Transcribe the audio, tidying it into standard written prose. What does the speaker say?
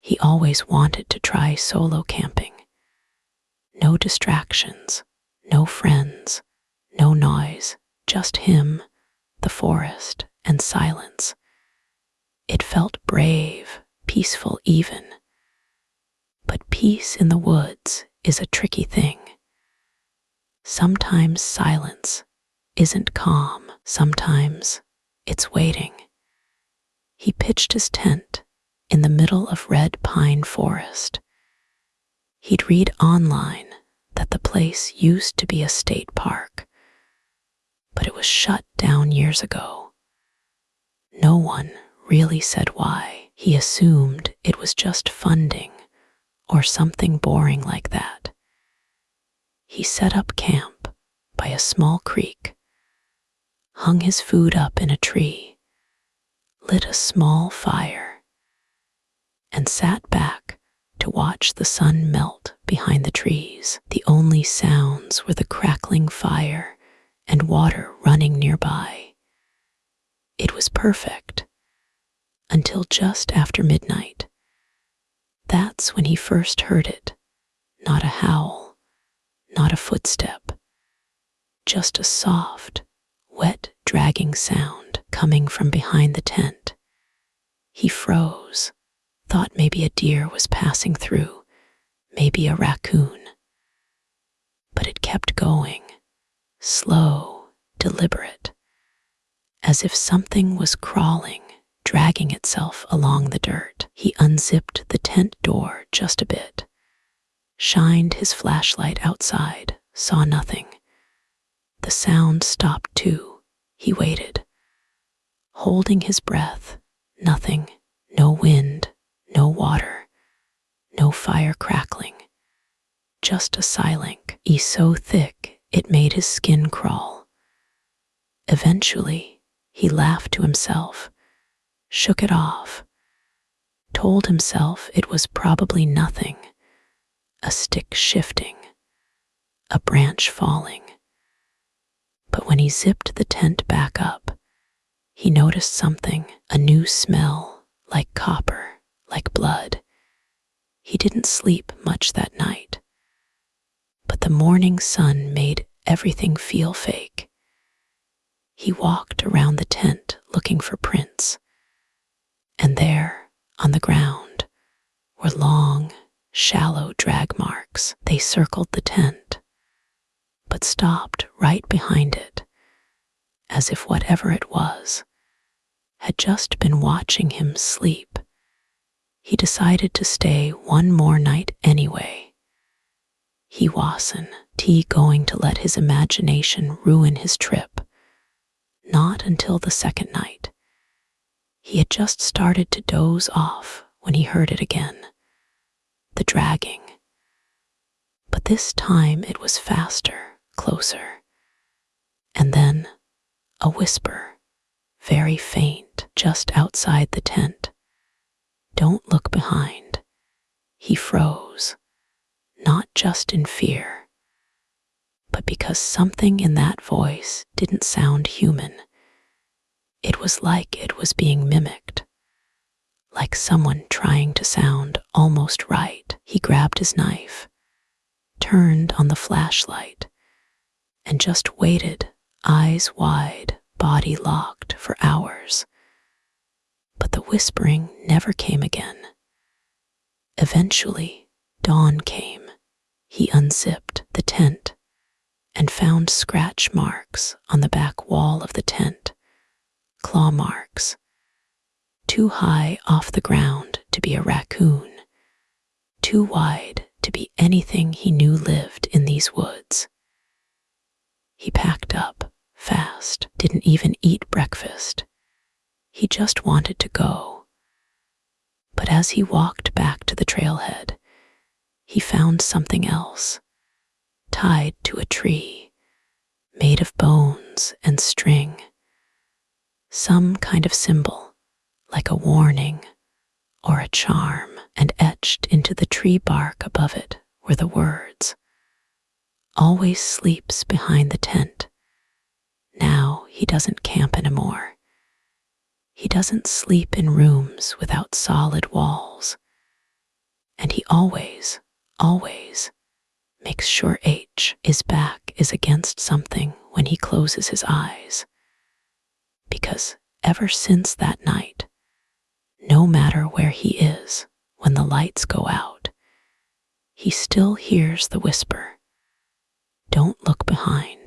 He always wanted to try solo camping. No distractions, no friends, no noise, just him, the forest, and silence. It felt brave, peaceful even. But peace in the woods is a tricky thing. Sometimes silence isn't calm, sometimes it's waiting. He pitched his tent in the middle of red pine forest. He'd read online that the place used to be a state park, but it was shut down years ago. No one really said why. He assumed it was just funding or something boring like that. He set up camp by a small creek, hung his food up in a tree, lit a small fire, and sat back to watch the sun melt behind the trees. The only sounds were the crackling fire and water running nearby. It was perfect until just after midnight. That's when he first heard it. Not a howl, not a footstep, just a soft, wet, dragging sound coming from behind the tent. He froze, thought maybe a deer was passing through, maybe a raccoon. But it kept going, slow, deliberate, as if something was crawling, dragging itself along the dirt. He unzipped the tent door just a bit, shined his flashlight outside, saw nothing. The sound stopped too. He waited, holding his breath. Nothing, no wind, no water, no fire crackling, just a silence so thick it made his skin crawl. Eventually, he laughed to himself, shook it off, told himself it was probably nothing, a stick shifting, a branch falling. But when he zipped the tent back up, he noticed something, a new smell, like copper, like blood. He didn't sleep much that night, but the morning sun made everything feel fake. He walked around the tent looking for prints, and there, on the ground, were long, shallow drag marks. They circled the tent, but stopped right behind it, as if whatever it was had just been watching him sleep. He decided to stay one more night anyway. He wasn't going to let his imagination ruin his trip. Not until the second night. He had just started to doze off when he heard it again, the dragging. But this time it was faster, closer. And then a whisper, very faint, just outside the tent. Don't look behind. He froze, not just in fear, but because something in that voice didn't sound human. It was like it was being mimicked, like someone trying to sound almost right. He grabbed his knife, turned on the flashlight, and just waited, eyes wide, body locked, for hours. But the whispering never came again. Eventually, dawn came. He unzipped the tent and found scratch marks on the back wall of the tent, claw marks, too high off the ground to be a raccoon, too wide to be anything he knew lived in these woods. He packed up fast, didn't even eat breakfast. He just wanted to go. But as he walked back to the trailhead, he found something else, tied to a tree, made of bones and string. Some kind of symbol, like a warning or a charm, and etched into the tree bark above it were the words, "Always sleeps behind the tent. Now he doesn't camp anymore. He doesn't sleep in rooms without solid walls. always makes sure H's back is against something when he closes his eyes. Because ever since that night, no matter where he is when the lights go out, he still hears the whisper, "Don't look behind."